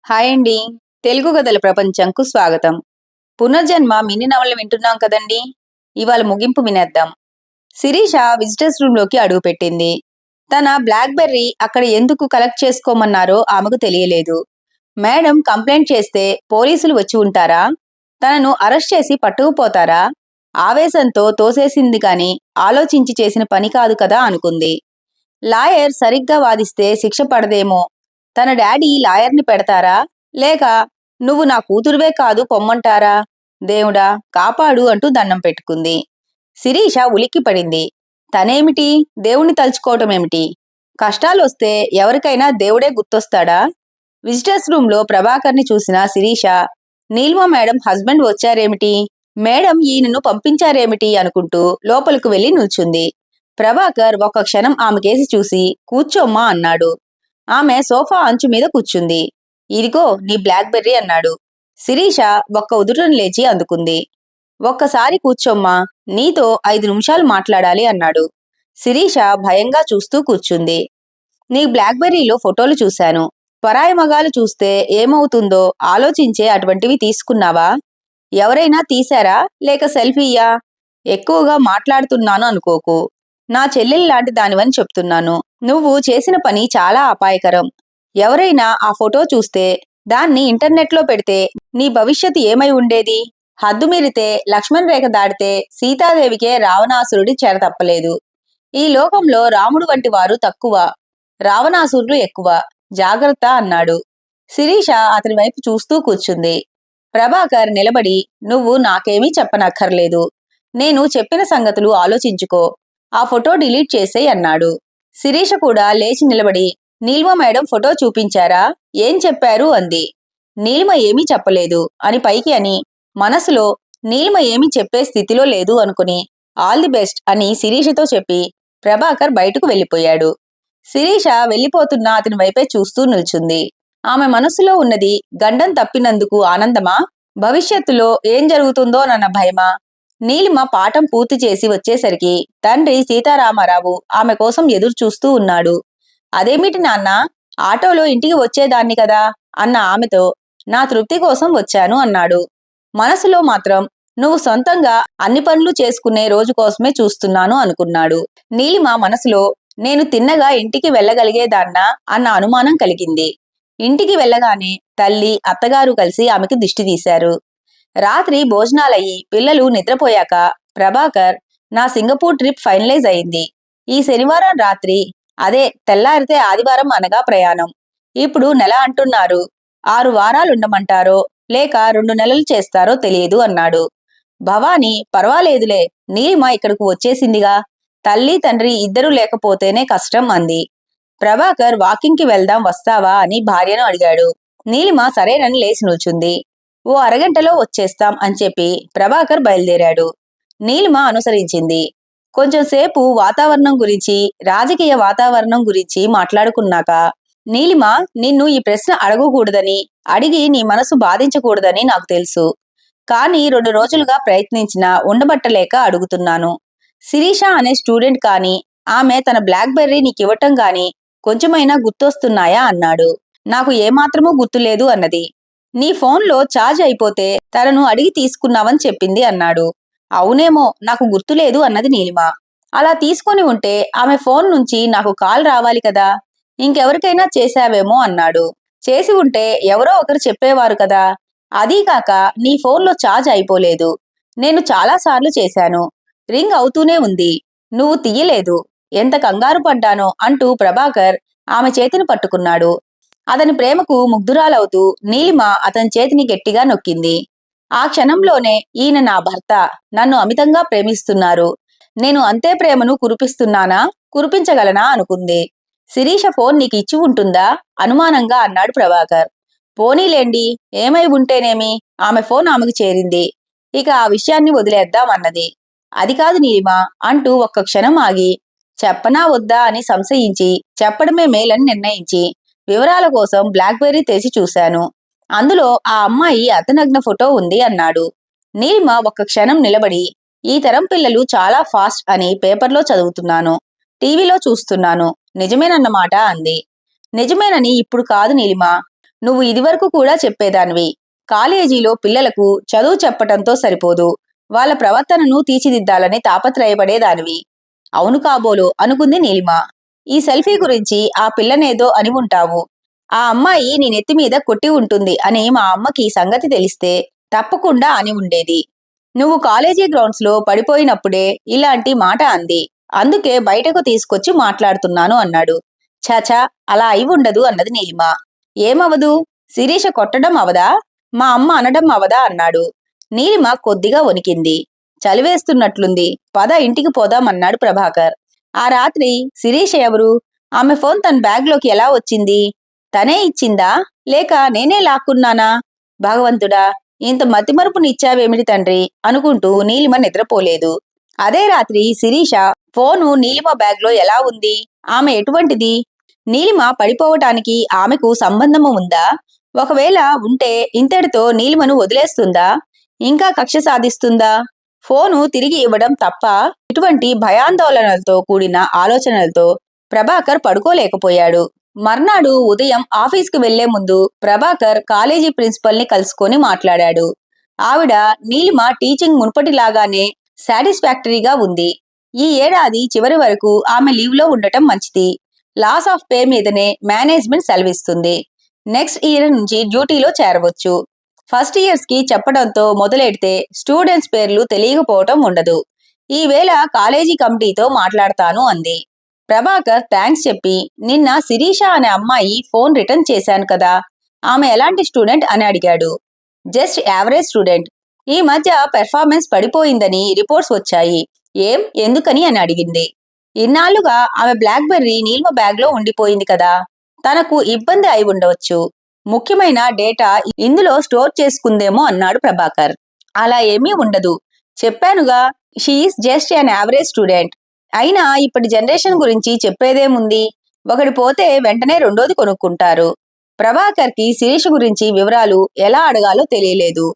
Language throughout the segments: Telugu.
హాయ్ అండి. తెలుగు కథల ప్రపంచంకు స్వాగతం. పునర్జన్మ మినీ నవలు వింటున్నాం కదండి. ఇవాళ ముగింపు వినేద్దాం. శిరీష విజిటర్స్ రూమ్లోకి అడుగుపెట్టింది. తన బ్లాక్బెర్రీ అక్కడ ఎందుకు కలెక్ట్ చేసుకోమన్నారో ఆమెకు తెలియలేదు. మేడం కంప్లైంట్ చేస్తే పోలీసులు వచ్చి ఉంటారా? తనను అరెస్ట్ చేసి పట్టుకుపోతారా? ఆవేశంతో తోసేసింది కాని ఆలోచించి చేసిన పని కాదు కదా అనుకుంది. లాయర్ సరిగ్గా వాదిస్తే శిక్ష పడదేమో. తన డాడీ లాయర్ని పెడతారా? లేక నువ్వు నా కూతురువే కాదు పొమ్మంటారా? దేవుడా కాపాడు అంటూ దండం పెట్టుకుంది. శిరీష ఉలిక్కిపడింది. తనేమిటి దేవుణ్ణి తలుచుకోవటమేమిటి? కష్టాలొస్తే ఎవరికైనా దేవుడే గుర్తొస్తాడా? విజిటర్స్ రూంలో ప్రభాకర్ని చూసిన శిరీష, నీలిమ మేడం హస్బెండ్ వచ్చారేమిటి? మేడం ఈయనను పంపించారేమిటి అనుకుంటూ లోపలికి వెళ్లి నిల్చుంది. ప్రభాకర్ ఒక్క క్షణం ఆమెకేసి చూసి కూర్చోమ్మా అన్నాడు. ఆమె సోఫా అంచు మీద కూర్చుంది. ఇదిగో నీ బ్లాక్బెర్రీ అన్నాడు. శిరీష ఒక్క ఉదుటను లేచి అందుకుంది. ఒక్కసారి కూర్చోమ్మా, నీతో 5 నిమిషాలు మాట్లాడాలి అన్నాడు. శిరీష భయంగా చూస్తూ కూర్చుంది. నీ బ్లాక్బెర్రీలో ఫోటోలు చూశాను. పరాయి మగాలు చూస్తే ఏమవుతుందో ఆలోచించే అటువంటివి తీసుకున్నావా? ఎవరైనా తీశారా లేక సెల్ఫీయా? ఎక్కువగా మాట్లాడుతున్నాను అనుకోకు. నా చెల్లెల్లాంటి దానివని చెప్తున్నాను. నువ్వు చేసిన పని చాలా అపాయకరం. ఎవరైనా ఆ ఫోటో చూస్తే దాన్ని ఇంటర్నెట్లో పెడితే నీ భవిష్యత్తు ఏమై ఉండేది? హద్దుమీరితే లక్ష్మణ్ రేఖ దాటితే సీతాదేవికే రావణాసురుడి చెర తప్పలేదు. ఈ లోకంలో రాముడు వంటి వారు తక్కువ, రావణాసురులు ఎక్కువ. జాగ్రత్త అన్నాడు. శిరీష అతని వైపు చూస్తూ కూర్చుంది. ప్రభాకర్ నిలబడి, నువ్వు నాకేమీ చెప్పనక్కర్లేదు. నేను చెప్పిన సంగతులు ఆలోచించుకో. ఆ ఫోటో డిలీట్ చేసేయ్ అన్నాడు. శిరీష కూడా లేచి నిలబడి, నీలిమ మేడం ఫోటో చూపించారా? ఏం చెప్పారు అంది. నీలిమ ఏమీ చెప్పలేదు అని పైకి అని, మనసులో నీలిమ ఏమీ చెప్పే స్థితిలో లేదు అనుకుని ఆల్ ది బెస్ట్ అని శిరీషతో చెప్పి ప్రభాకర్ బయటకు వెళ్ళిపోయాడు. శిరీష వెళ్ళిపోతున్న అతని వైపే చూస్తూ నిల్చుంది. ఆమె మనసులో ఉన్నది గండం తప్పినందుకు ఆనందమా? భవిష్యత్తులో ఏం జరుగుతుందోనన్న భయమా? నీలిమ పాఠం పూర్తి చేసి వచ్చేసరికి తండ్రి సీతారామారావు ఆమె కోసం ఎదురు చూస్తూ ఉన్నాడు. అదేమిటి నాన్న, ఆటోలో ఇంటికి వచ్చేదాన్ని కదా అన్న ఆమెతో, నా తృప్తి కోసం వచ్చాను అన్నాడు. మనసులో మాత్రం నువ్వు సొంతంగా అన్ని పనులు చేసుకునే రోజు కోసమే చూస్తున్నాను అనుకున్నాడు. నీలిమ మనసులో నేను తిన్నగా ఇంటికి వెళ్ళగలిగేదాన్నా అన్న అనుమానం కలిగింది. ఇంటికి వెళ్ళగానే తల్లి అత్తగారు కలిసి ఆమెకు దిష్టి తీశారు. రాత్రి భోజనాలయ్యి పిల్లలు నిద్రపోయాక ప్రభాకర్, నా సింగపూర్ ట్రిప్ ఫైనలైజ్ అయింది. ఈ శనివారం రాత్రి, అదే తెల్లారితే ఆదివారం అనగా ప్రయాణం. ఇప్పుడు నెల అంటున్నారు. 6 వారాలుండమంటారో లేక 2 నెలలు చేస్తారో తెలియదు అన్నాడు. భవానీ, పర్వాలేదులే, నీలిమ ఇక్కడకు వచ్చేసిందిగా. తల్లి తండ్రి ఇద్దరూ లేకపోతేనే కష్టం అంది. ప్రభాకర్ వాకింగ్కి వెళ్దాం వస్తావా అని భార్యను అడిగాడు. నీలిమ సరేనని లేచి నిల్చుంది. ఓ అరగంటలో వచ్చేస్తాం అని చెప్పి ప్రభాకర్ బయలుదేరాడు. నీలిమ అనుసరించింది. కొంచెంసేపు వాతావరణం గురించి, రాజకీయ వాతావరణం గురించి మాట్లాడుకున్నాక, నీలిమ, నిన్ను ఈ ప్రశ్న అడగకూడదని, అడిగి నీ మనసు బాధించకూడదని నాకు తెలుసు. కానీ 2 రోజులుగా ప్రయత్నించినా ఉండబట్టలేక అడుగుతున్నాను. శిరీష అనే స్టూడెంట్ కానీ, ఆమె తన బ్లాక్బెర్రీ నీకివ్వటం గాని కొంచెమైనా గుర్తొస్తున్నాయా అన్నాడు. నాకు ఏమాత్రమూ గుర్తులేదు అన్నది. నీ ఫోన్లో ఛార్జ్ అయిపోతే తనను అడిగి తీసుకున్నావని చెప్పింది అన్నాడు. అవునేమో, నాకు గుర్తులేదు అన్నది నీలిమ. అలా తీసుకొని ఉంటే ఆమె ఫోన్ నుంచి నాకు కాల్ రావాలి కదా. ఇంకెవరికైనా చేశావేమో అన్నాడు. చేసి ఉంటే ఎవరో ఒకరు చెప్పేవారు కదా. అదీకాక నీ ఫోన్లో ఛార్జ్ అయిపోలేదు. నేను చాలాసార్లు చేశాను. రింగ్ అవుతూనే ఉంది. నువ్వు తీయలేదు. ఎంత కంగారు పడ్డానో అంటూ ప్రభాకర్ ఆమె చేతిని పట్టుకున్నాడు. అతని ప్రేమకు ముగ్ధురాలవుతూ నీలిమ అతని చేతిని గట్టిగా నొక్కింది. ఆ క్షణంలోనే, ఈయన నా భర్త, నన్ను అమితంగా ప్రేమిస్తున్నారు. నేను అంతే ప్రేమను కురిపిస్తున్నానా, కురిపించగలనా అనుకుంది. శిరీష ఫోన్ నీకు ఇచ్చి ఉంటుందా అనుమానంగా అన్నాడు ప్రభాకర్. పోనీలేండి, ఏమై ఉంటేనేమి, ఆమె ఫోన్ ఆమెకు చేరింది. ఇక ఆ విషయాన్ని వదిలేద్దాం అన్నది. అది కాదు నీలిమ అంటూ ఒక్క క్షణం ఆగి, చెప్పనా వద్దా అని సంశయించి చెప్పడమే మేలని నిర్ణయించి వివరాల కోసం బ్లాక్బెర్రీ తెరిచి చూశాను. అందులో ఆ అమ్మాయి అర్ధనగ్న ఫోటో ఉంది అన్నాడు. నీలిమ ఒక్క క్షణం నిలబడి, ఈ తరం పిల్లలు చాలా ఫాస్ట్ అని పేపర్లో చదువుతున్నాను, టీవీలో చూస్తున్నాను, నిజమేనన్నమాట అంది. నిజమేనని ఇప్పుడు కాదు నీలిమ, నువ్వు ఇదివరకు కూడా చెప్పేదానివి. కాలేజీలో పిల్లలకు చదువు చెప్పటంతో సరిపోదు, వాళ్ళ ప్రవర్తనను తీర్చిదిద్దాలని తాపత్రయపడేదానివి. అవును కాబోలు అనుకుంది నీలిమ. ఈ సెల్ఫీ గురించి ఆ పిల్లనేదో అని ఉంటావు. ఆ అమ్మాయి నీ నెత్తి మీద కొట్టి ఉంటుంది అని మా అమ్మకి ఈ సంగతి తెలిస్తే తప్పకుండా అని ఉండేది. నువ్వు కాలేజీ గ్రౌండ్స్ లో పడిపోయినప్పుడే ఇలాంటి మాట అంది. అందుకే బయటకు తీసుకొచ్చి మాట్లాడుతున్నాను అన్నాడు. చాచా, అలా అయి ఉండదు అన్నది నీలిమ. ఏమవదు? శిరీష కొట్టడం అవదా? మా అమ్మ అనడం అవదా అన్నాడు. నీలిమ కొద్దిగా వణికింది. చలివేస్తున్నట్లుంది, పద ఇంటికి పోదామన్నాడు ప్రభాకర్. ఆ రాత్రి శిరీష ఎవరు? ఆమె ఫోన్ తన బ్యాగ్లోకి ఎలా వచ్చింది? తనే ఇచ్చిందా లేక నేనే లాక్కున్నానా? భగవంతుడా, ఇంత మతిమరుపునిచ్చావేమిటి తండ్రి అనుకుంటూ నీలిమ నిద్రపోలేదు. అదే రాత్రి శిరీష ఫోను నీలిమ బ్యాగ్లో ఎలా ఉంది? ఆమె ఎటువంటిది? నీలిమ పడిపోవటానికి ఆమెకు సంబంధము ఉందా? ఒకవేళ ఉంటే ఇంతటితో నీలిమను వదిలేస్తుందా? ఇంకా కక్ష సాధిస్తుందా? ఫోను తిరిగి ఇవ్వడం తప్ప? ఇటువంటి భయాందోళనలతో కూడిన ఆలోచనలతో ప్రభాకర్ పడుకోలేకపోయాడు. మర్నాడు ఉదయం ఆఫీస్కి వెళ్లే ముందు ప్రభాకర్ కాలేజీ ప్రిన్సిపల్ ని కలుసుకొని మాట్లాడాడు. ఆవిడ నీలిమ టీచింగ్ మునుపటిలాగానే సాటిస్ఫాక్టరీగా ఉంది. ఈ ఏడాది చివరి వరకు ఆమె లీవ్ లో ఉండటం మంచిది. లాస్ ఆఫ్ పే మీదనే మేనేజ్మెంట్ సెలవిస్తుంది. నెక్స్ట్ ఇయర్ నుంచి డ్యూటీలో చేరవచ్చు. ఫస్ట్ ఇయర్స్ కి చెప్పడంతో మొదలెడితే స్టూడెంట్స్ పేర్లు తెలియకపోవటం ఉండదు. ఈవేళ కాలేజీ కమిటీతో మాట్లాడతాను అంది. ప్రభాకర్ థ్యాంక్స్ చెప్పి, నిన్న శిరీష అనే అమ్మాయి ఫోన్ రిటర్న్ చేశాను కదా, ఆమె ఎలాంటి స్టూడెంట్ అని అడిగాడు. Just average student. ఈ మధ్య పెర్ఫార్మెన్స్ పడిపోయిందని రిపోర్ట్స్ వచ్చాయి. ఏం, ఎందుకని అని అడిగింది. ఇన్నాళ్లుగా ఆమె బ్లాక్బెర్రీ నీలిమ బ్యాగ్ లో ఉండిపోయింది కదా, తనకు ఇబ్బంది అయి ఉండవచ్చు. ముఖ్యమైన డేటా ఇందులో స్టోర్ చేసుకుందేమో అన్నాడు ప్రభాకర్. అలా ఏమీ ఉండదు, చెప్పానుగా, she is just an average student. అయినా ఇప్పటి జనరేషన్ గురించి చెప్పేదేముంది, ఒకటి పోతే వెంటనే రెండోది కొనుక్కుంటారు. ప్రభాకర్ కి శిరీష గురించి వివరాలు ఎలా అడగాలో తెలియలేదు.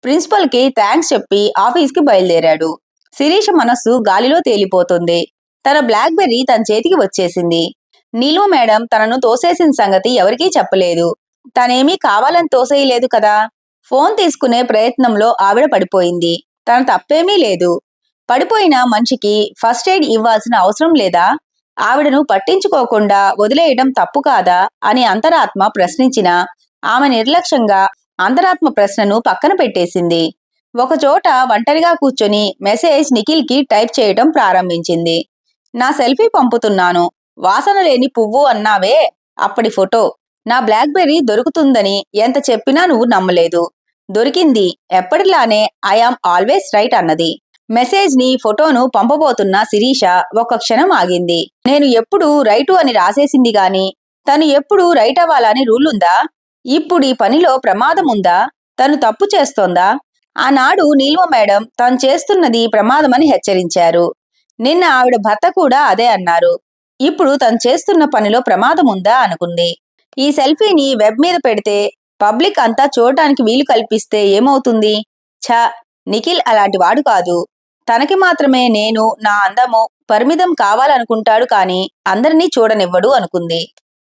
ప్రిన్సిపల్ కి థ్యాంక్స్ చెప్పి ఆఫీస్కి బయలుదేరాడు. శిరీష మనస్సు గాలిలో తేలిపోతుంది. తన బ్లాక్బెర్రీ తన చేతికి వచ్చేసింది. నీలు మేడం తనను తోసేసిన సంగతి ఎవరికీ చెప్పలేదు. తనేమీ కావాలని తోసేయలేదు కదా. ఫోన్ తీసుకునే ప్రయత్నంలో ఆవిడ పడిపోయింది. తన తప్పేమీ లేదు. పడిపోయిన మనిషికి ఫస్ట్ ఎయిడ్ ఇవ్వాల్సిన అవసరం లేదా? ఆవిడను పట్టించుకోకుండా వదిలేయడం తప్పు కాదా అని అంతరాత్మ ప్రశ్నించినా ఆమె నిర్లక్ష్యంగా అంతరాత్మ ప్రశ్నను పక్కన పెట్టేసింది. ఒకచోట ఒంటరిగా కూర్చొని మెసేజ్ నిఖిల్ కి టైప్ చేయటం ప్రారంభించింది. నా సెల్ఫీ పంపుతున్నాను, వాసన లేని పువ్వు అన్నావే, అప్పటి ఫోటో. నా బ్లాక్బెర్రీ దొరుకుతుందని ఎంత చెప్పినా నువ్వు నమ్మలేదు. దొరికింది, ఎప్పటిలానే ఐఆమ్ ఆల్వేస్ రైట్ అన్నది. మెసేజ్ ని ఫోటోను పంపబోతున్న శిరీష ఒక క్షణం ఆగింది. నేను ఎప్పుడు రైటు అని రాసేసింది గాని తను ఎప్పుడు రైట్ అవ్వాలని రూల్ ఉందా? ఇప్పుడు ఈ పనిలో ప్రమాదం ఉందా? తను తప్పు చేస్తోందా? ఆనాడు నీలిమ మేడం తను చేస్తున్నది ప్రమాదమని హెచ్చరించారు. నిన్న ఆవిడ భర్త కూడా అదే అన్నారు. ఇప్పుడు తను చేస్తున్న పనిలో ప్రమాదం ఉందా అనుకుంది. ఈ సెల్ఫీని వెబ్ మీద పెడితే పబ్లిక్ అంతా చూడటానికి వీలు కల్పిస్తే ఏమవుతుంది? ఛ, నిఖిల్ అలాంటి వాడు కాదు. తనకి మాత్రమే నేను, నా అందము పరిమితం కావాలనుకుంటాడు కానీ అందరినీ చూడనివ్వడు అనుకుంది.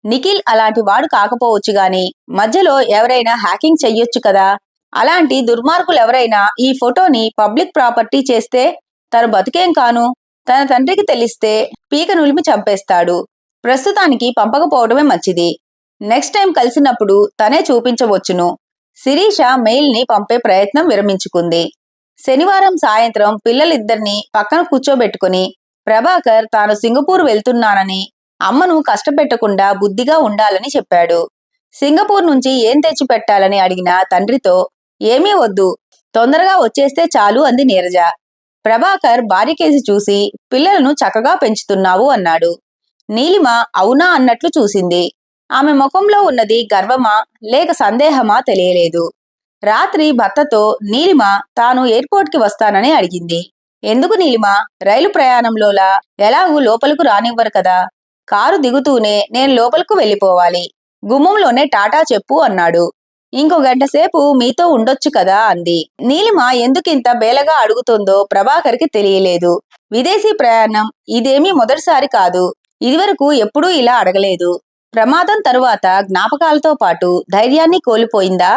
నిఖిల్ అలాంటి వాడు కాకపోవచ్చు గాని మధ్యలో ఎవరైనా హ్యాకింగ్ చెయ్యొచ్చు కదా. అలాంటి దుర్మార్గులు ఎవరైనా ఈ ఫోటోని పబ్లిక్ ప్రాపర్టీ చేస్తే తను బతుకేం కాను. తన తండ్రికి తెలిస్తే పీక నులిమి చంపేస్తాడు. ప్రస్తుతానికి పంపకపోవడమే మంచిది. నెక్స్ట్ టైం కలిసినప్పుడు తనే చూపించవచ్చును. శిరీష మెయిల్ ని పంపే ప్రయత్నం విరమించుకుంది. శనివారం సాయంత్రం పిల్లలిద్దరినీ పక్కన కూర్చోబెట్టుకుని ప్రభాకర్ తాను సింగపూర్ వెళ్తున్నానని, అమ్మను కష్టపెట్టకుండా బుద్ధిగా ఉండాలని చెప్పాడు. సింగపూర్ నుంచి ఏం తెచ్చి పెట్టాలని అడిగిన తండ్రితో ఏమీ వద్దు, తొందరగా వచ్చేస్తే చాలు అంది నీరజ. ప్రభాకర్ భార్యకేసి చూసి పిల్లలను చక్కగా పెంచుతున్నావు అన్నాడు. నీలిమ అవునా అన్నట్లు చూసింది. ఆమె ముఖంలో ఉన్నది గర్వమా లేక సందేహమా తెలియలేదు. రాత్రి భర్తతో నీలిమ తాను ఎయిర్పోర్ట్ కి వస్తానని అడిగింది. ఎందుకు నీలిమ? రైలు ప్రయాణంలోలా ఎలాగూ లోపలకు రానివ్వరు కదా. కారు దిగుతూనే నేను లోపలకు వెళ్ళిపోవాలి. గుమ్మంలోనే టాటా చెప్పు అన్నాడు. ఇంకో గంట సేపు మీతో ఉండొచ్చు కదా అంది. నీలిమ ఎందుకింత బేలగా అడుగుతుందో ప్రభాకర్కి తెలియలేదు. విదేశీ ప్రయాణం ఇదేమీ మొదటిసారి కాదు. ఇదివరకు ఎప్పుడూ ఇలా అడగలేదు. ప్రమాదం తరువాత జ్ఞాపకాలతో పాటు ధైర్యాన్ని కోల్పోయిందా?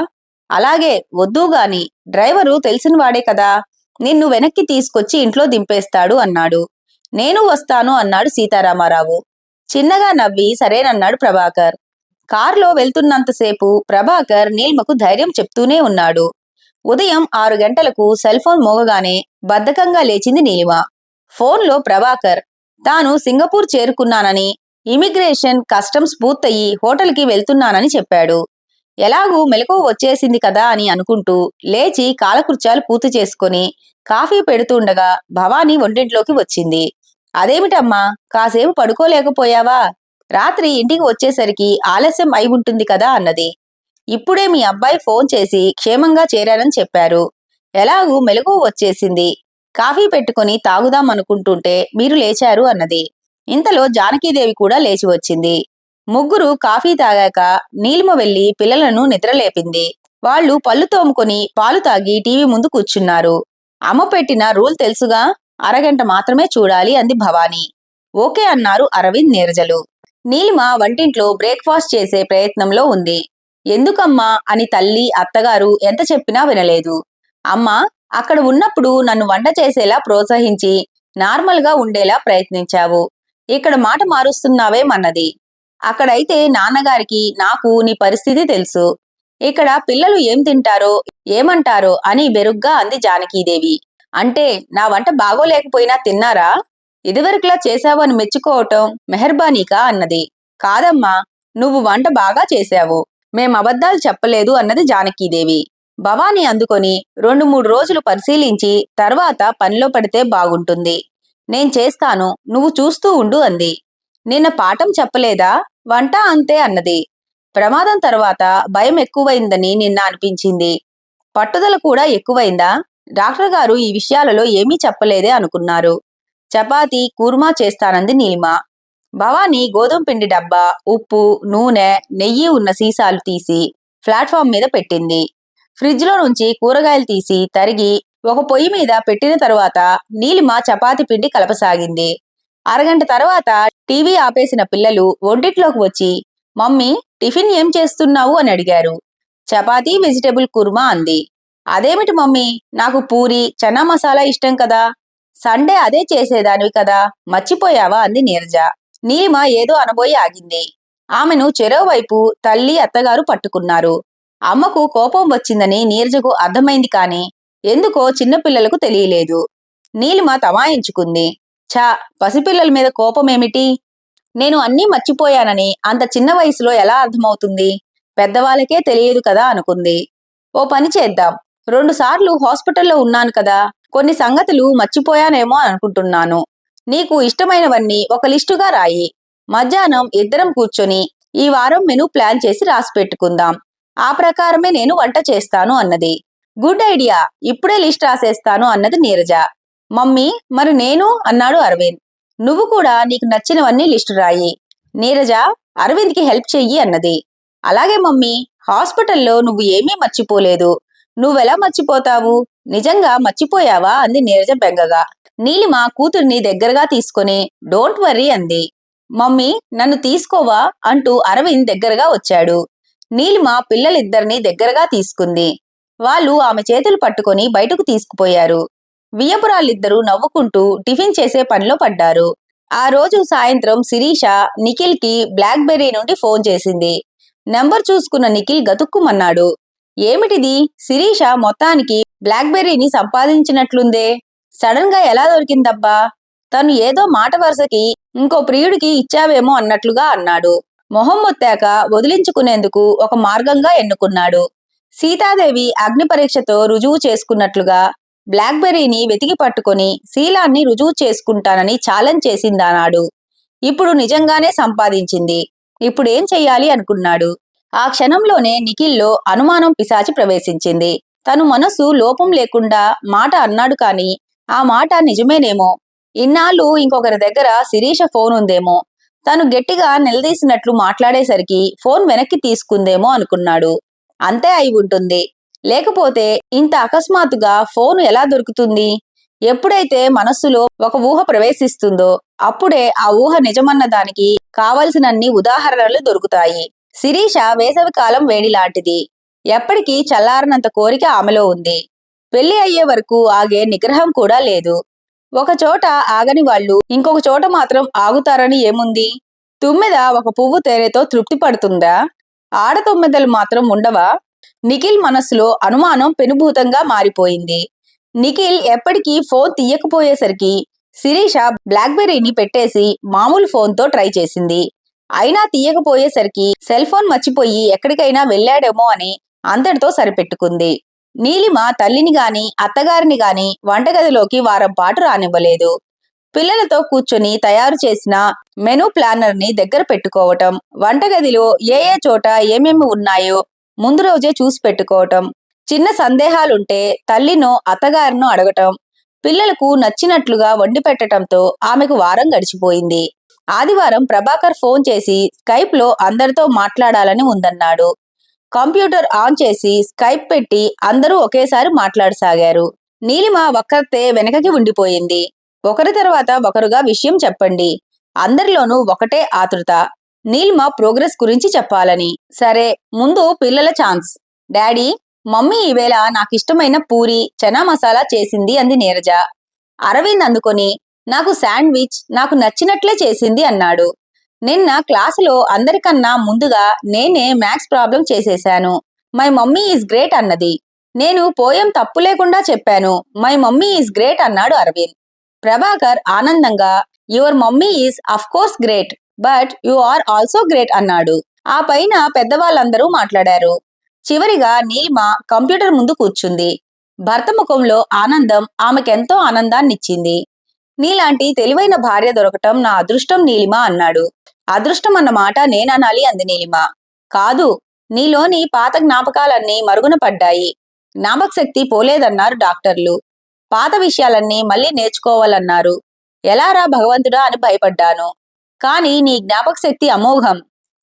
అలాగే వద్దు గాని, డ్రైవరు తెలిసినవాడే కదా, నిన్ను వెనక్కి తీసుకొచ్చి ఇంట్లో దింపేస్తాడు అన్నాడు. నేను వస్తాను అన్నాడు సీతారామారావు. చిన్నగా నవ్వి సరేనన్నాడు ప్రభాకర్. కారులో వెళ్తున్నంతసేపు ప్రభాకర్ నీలిమకు ధైర్యం చెప్తూనే ఉన్నాడు. ఉదయం 6 గంటలకు సెల్ ఫోన్ మోగగానే బద్ధకంగా లేచింది నీలిమ. ఫోన్లో ప్రభాకర్ తాను సింగపూర్ చేరుకున్నానని, ఇమిగ్రేషన్ కస్టమ్స్ పూర్తయి హోటల్కి వెళ్తున్నానని చెప్పాడు. ఎలాగూ మెలకువ వచ్చేసింది కదా అని అనుకుంటూ లేచి కాలకృత్యాలు పూర్తి చేసుకుని కాఫీ పెడుతుండగా భవానీ వంటింట్లోకి వచ్చింది. అదేమిటమ్మా, కాసేపు పడుకోలేకపోయావా? రాత్రి ఇంటికి వచ్చేసరికి ఆలస్యం అయి ఉంటుంది కదా అన్నది. ఇప్పుడే మీ అబ్బాయి ఫోన్ చేసి క్షేమంగా చేరారని చెప్పారు. ఎలాగూ మెలకువ వచ్చేసింది. కాఫీ పెట్టుకుని తాగుదాం అనుకుంటుంటే మీరు లేచారు అన్నది. ఇంతలో జానకీదేవి కూడా లేచి వచ్చింది. ముగ్గురు కాఫీ తాగాక నీలిమ వెళ్లి పిల్లలను నిద్రలేపింది. వాళ్ళు పళ్ళు తోముకొని పాలు తాగి టీవీ ముందు కూర్చున్నారు. అమ్మ పెట్టిన రూల్ తెలుసుగా, అరగంట మాత్రమే చూడాలి అంది భవానీ. ఓకే అన్నారు అరవింద్, నీరజలు. నీలిమ వంటింట్లో బ్రేక్ఫాస్ట్ చేసే ప్రయత్నంలో ఉంది. ఎందుకమ్మా అని తల్లి అత్తగారు ఎంత చెప్పినా వినలేదు. అమ్మా, అక్కడ ఉన్నప్పుడు నన్ను వంట చేసేలా ప్రోత్సహించి నార్మల్గా ఉండేలా ప్రయత్నించావు. ఇక్కడ మాట మారుస్తున్నావేమన్నది. అక్కడైతే నాన్నగారికి నాకు నీ పరిస్థితి తెలుసు. ఇక్కడ పిల్లలు ఏం తింటారో ఏమంటారో అని బెరుగ్గా అంది జానకీదేవి. అంటే నా వంట బాగోలేకపోయినా తిన్నారా? ఇదివరకులా చేశావు అని మెచ్చుకోవటం మెహర్బానీకా అన్నది. కాదమ్మా, నువ్వు వంట బాగా చేశావు, మేం అబద్ధాలు చెప్పలేదు అన్నది జానకీదేవి. భవానీ అందుకొని 2-3 రోజులు పరిశీలించి తర్వాత పనిలో పడితే బాగుంటుంది. నేను చేస్తాను, నువ్వు చూస్తూ ఉండు అంది. నిన్న పాఠం చెప్పలేదా? వంట అంతే అన్నది. ప్రమాదం తర్వాత భయం ఎక్కువైందని నిన్న అనిపించింది. పట్టుదల కూడా ఎక్కువైందా? డాక్టర్ గారు ఈ విషయాలలో ఏమీ చెప్పలేదే అనుకున్నారు. చపాతీ కూర్మా చేస్తానంది నీలిమ. భవానీ గోధుమ పిండి డబ్బా, ఉప్పు, నూనె, నెయ్యి ఉన్న సీసాలు తీసి ప్లాట్ఫామ్ మీద పెట్టింది. ఫ్రిడ్జ్లో నుంచి కూరగాయలు తీసి తరిగి ఒక పొయ్యి మీద పెట్టిన తరువాత నీలిమ చపాతీ పిండి కలపసాగింది. అరగంట తర్వాత టీవీ ఆపేసిన పిల్లలు వంటిట్లోకి వచ్చి మమ్మీ, టిఫిన్ ఏం చేస్తున్నావు అని అడిగారు. చపాతీ వెజిటబుల్ కుర్మా అంది. అదేమిటి మమ్మీ, నాకు పూరి చనా మసాలా ఇష్టం కదా, సండే అదే చేసేదానివి కదా, మర్చిపోయావా అంది నీరజ. నీలిమ ఏదో అనబోయి ఆగింది. ఆమెను చెరోవైపు తల్లి అత్తగారు పట్టుకున్నారు. అమ్మకు కోపం వచ్చిందని నీరజకు అర్థమైంది కాని ఎందుకో చిన్నపిల్లలకు తెలియలేదు. నీలిమ తమాయించుకుంది. ఛా, పసిపిల్లల మీద కోపమేమిటి? నేను అన్నీ మర్చిపోయానని అంత చిన్న వయసులో ఎలా అర్థమవుతుంది? పెద్దవాళ్ళకే తెలియదు కదా అనుకుంది. ఓ పని చేద్దాం, 2 సార్లు హాస్పిటల్లో ఉన్నాను కదా, కొన్ని సంగతులు మర్చిపోయానేమో అనుకుంటున్నాను. నీకు ఇష్టమైనవన్నీ ఒక లిస్టుగా రాయి. మధ్యాహ్నం ఇద్దరం కూర్చొని ఈ వారం మెనూ ప్లాన్ చేసి రాసి పెట్టుకుందాం. ఆ ప్రకారమే నేను వంట చేస్తాను అన్నది. గుడ్ ఐడియా, ఇప్పుడే లిస్ట్ రాసేస్తాను అన్నది నీరజ. మమ్మీ, మరి నేను అన్నాడు అరవింద్. నువ్వు కూడా నీకు నచ్చినవన్నీ లిస్టు రాయి. నీరజ, అరవింద్కి హెల్ప్ చెయ్యి అన్నది. అలాగే మమ్మీ, హాస్పిటల్లో నువ్వు ఏమీ మర్చిపోలేదు. నువ్వెలా మర్చిపోతావు? నిజంగా మర్చిపోయావా అంది నీరజ బెంగగా. నీలిమ కూతుర్ని దగ్గరగా తీసుకొని డోంట్ వర్రీ అంది. మమ్మీ, నన్ను తీసుకోవా అంటూ అరవింద్ దగ్గరగా వచ్చాడు. నీలిమ పిల్లలిద్దరినీ దగ్గరగా తీసుకుంది. వాళ్ళు ఆమె చేతులు పట్టుకొని బయటకు తీసుకుపోయారు. వియ్యపురాళ్ళిద్దరూ నవ్వుకుంటూ టిఫిన్ చేసే పనిలో పడ్డారు. ఆ రోజు సాయంత్రం శిరీష నిఖిల్కి బ్లాక్బెర్రీ నుండి ఫోన్ చేసింది. నెంబర్ చూసుకున్న నిఖిల్ గతుక్కుమన్నాడు. ఏమిటిది? శిరీష మొత్తానికి బ్లాక్బెర్రీని సంపాదించినట్లుందే, సడన్ గా ఎలా దొరికిందబ్బా? తను ఏదో మాట వరుసకి ఇంకో ప్రియుడికి ఇచ్చావేమో అన్నట్లుగా అన్నాడు. మొహం మొత్తాక వదిలించుకునేందుకు ఒక మార్గంగా ఎన్నుకున్నాడు. సీతాదేవి అగ్ని పరీక్షతో రుజువు చేసుకున్నట్లుగా బ్లాక్బెర్రీని వెతికి పట్టుకొని శీలాన్ని రుజువు చేసుకుంటానని ఛాలెంజ్ చేసిందన్నాడు. ఇప్పుడు నిజంగానే సంపాదించింది. ఇప్పుడేం చెయ్యాలి అనుకున్నాడు. ఆ క్షణంలోనే నిఖిల్లో అనుమానం పిశాచి ప్రవేశించింది. తను మనసు లోపం లేకుండా మాట అన్నాడు కాని ఆ మాట నిజమేనేమో. ఇన్నాళ్ళు ఇంకొకరి దగ్గర శిరీష ఫోన్ ఉందేమో. తను గట్టిగా నిలదీసినట్లు మాట్లాడేసరికి ఫోన్ వెనక్కి తీసుకుందేమో అనుకున్నాడు. అంతే అయి ఉంటుంది. లేకపోతే ఇంత అకస్మాత్తుగా ఫోన్ ఎలా దొరుకుతుంది? ఎప్పుడైతే మనస్సులో ఒక ఊహ ప్రవేశిస్తుందో అప్పుడే ఆ ఊహ నిజమన్న దానికి కావలసినన్ని ఉదాహరణలు దొరుకుతాయి. శిరీష వేసవికాలం వేడిలాంటిది. ఎప్పటికీ చల్లారనంత కోరిక ఆమెలో ఉంది. పెళ్లి అయ్యే వరకు ఆగే నిగ్రహం కూడా లేదు. ఒక చోట ఆగని వాళ్ళు ఇంకొక చోట మాత్రం ఆగుతారని ఏముంది? తుమ్మెద ఒక పువ్వు తేనెతో తృప్తి పడుతుందా? ఆడతుమ్మెదలు మాత్రం ఉండవా? నిఖిల్ మనస్సులో అనుమానం పెనుభూతంగా మారిపోయింది. నిఖిల్ ఎప్పటికీ ఫోన్ తీయకపోయేసరికి శిరీష బ్లాక్బెర్రీని పెట్టేసి మామూలు ఫోన్తో ట్రై చేసింది. అయినా తీయకపోయేసరికి సెల్ ఫోన్ మర్చిపోయి ఎక్కడికైనా వెళ్ళాడేమో అని అంతటితో సరిపెట్టుకుంది. నీలిమ తల్లిని గాని అత్తగారిని గాని వంటగదిలోకి వారం పాటు రానివ్వలేదు. పిల్లలతో కూర్చొని తయారు చేసిన మెనూ ప్లానర్ ని దగ్గర పెట్టుకోవటం, వంటగదిలో ఏ ఏ చోట ఏమేమి ఉన్నాయో ముందు రోజే చూసి పెట్టుకోవటం, చిన్న సందేహాలుంటే తల్లినో అత్తగారినో అడగటం, పిల్లలకు నచ్చినట్లుగా వండి పెట్టడంతో ఆమెకు వారం గడిచిపోయింది. ఆదివారం ప్రభాకర్ ఫోన్ చేసి స్కైప్ లో అందరితో మాట్లాడాలని ఉందన్నాడు. కంప్యూటర్ ఆన్ చేసి స్కైప్ పెట్టి అందరూ ఒకేసారి మాట్లాడసాగారు. నీలిమ ఒక్కతే వెనకకి ఉండిపోయింది. ఒకరి తర్వాత ఒకరుగా విషయం చెప్పండి. అందరిలోనూ ఒకటే ఆతృత, నీలిమ ప్రోగ్రెస్ గురించి చెప్పాలని. సరే, ముందు పిల్లల ఛాన్స్. డాడీ, మమ్మీ ఈవేళ నాకిష్టమైన పూరి చనా మసాలా చేసింది అంది నీరజ. అరవింద్ అందుకొని, నాకు శాండ్విచ్ నాకు నచ్చినట్లే చేసింది అన్నాడు. నిన్న క్లాసులో అందరికన్నా ముందుగా నేనే మ్యాథ్స్ ప్రాబ్లం చేసేశాను. మై మమ్మీ ఈజ్ గ్రేట్ అన్నది. నేను పోయం తప్పు లేకుండా చెప్పాను. మై మమ్మీ ఈజ్ గ్రేట్ అన్నాడు అరవింద్. ప్రభాకర్ ఆనందంగా, your mummy is of course great, but you are also great అన్నాడు. ఆ పైన పెద్దవాళ్ళందరూ మాట్లాడారు. చివరిగా నీలిమ కంప్యూటర్ ముందు కూర్చుంది. భర్త ముఖంలో ఆనందం ఆమెకెంతో ఆనందాన్నిచ్చింది. నీలాంటి తెలివైన భార్య దొరకటం నా అదృష్టం నీలిమ అన్నాడు. అదృష్టం అన్న మాట నేననాలి అంది నీలిమ. కాదు, నీలోని పాత జ్ఞాపకాలన్నీ మరుగున పడ్డాయి. జ్ఞాపకశక్తి పోలేదన్నారు డాక్టర్లు. పాత విషయాలన్నీ మళ్ళీ నేర్చుకోవాలన్నారు. ఎలారా భగవంతుడా అని భయపడ్డాను. కానీ నీ జ్ఞాపకశక్తి అమోఘం.